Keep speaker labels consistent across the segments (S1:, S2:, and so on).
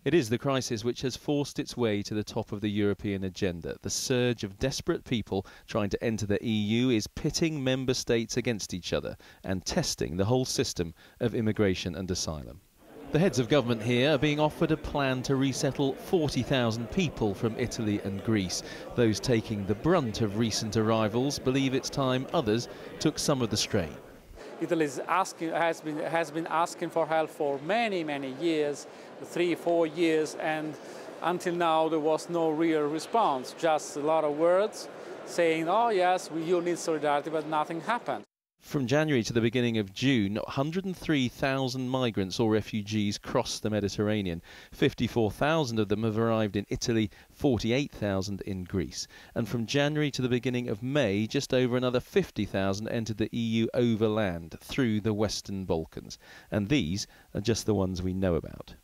S1: It is the crisis which has forced its way to the top of the European agenda. The surge of desperate people trying to enter the EU is pitting member states against each other and testing the whole system of immigration and asylum. The heads of government here are being offered a plan to resettle 40,000 people from Italy and Greece. Those taking the brunt of recent arrivals believe it's time others took some of the strain.
S2: Italy has been asking for help for many years, 3-4 years, and until now there was no real response, just a lot of words saying, oh yes, you need solidarity, but nothing happened.
S1: From January to the beginning of June, 103,000 migrants or refugees crossed the Mediterranean. 54,000 of them have arrived in Italy, 48,000 in Greece. And from January to the beginning of May, just over another 50,000 entered the EU overland through the Western Balkans. And these are just the ones we know about.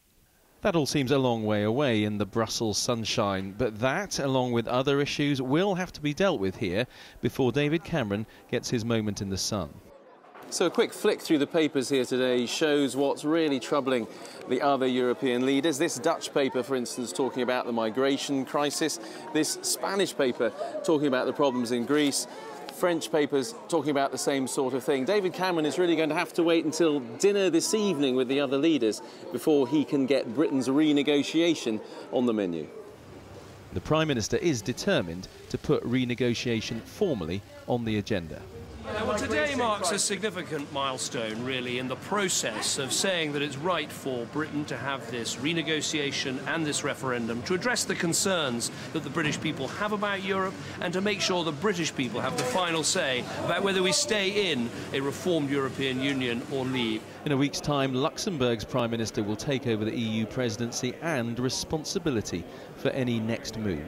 S1: That all seems a long way away in the Brussels sunshine, but that, along with other issues, will have to be dealt with here before David Cameron gets his moment in the sun. So a quick flick through the papers here today shows what's really troubling the other European leaders. This Dutch paper, for instance, talking about the migration crisis. This Spanish paper talking about the problems in Greece. French papers talking about the same sort of thing. David Cameron is really going to have to wait until dinner this evening with the other leaders before he can get Britain's renegotiation on the menu. The Prime Minister is determined to put renegotiation formally on the agenda.
S3: Well, today marks a significant milestone, really, in the process of saying that it's right for Britain to have this renegotiation and this referendum to address the concerns that the British people have about Europe and to make sure the British people have the final say about whether we stay in a reformed European Union or leave.
S1: In a week's time, Luxembourg's Prime Minister will take over the EU presidency and responsibility for any next move.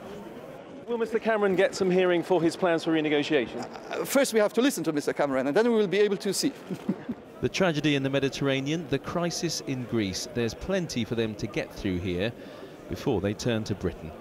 S1: Will Mr Cameron get some hearing for his plans for renegotiation?
S4: First we have to listen to Mr Cameron and then we will be able to see.
S1: The tragedy in the Mediterranean, the crisis in Greece, there's plenty for them to get through here before they turn to Britain.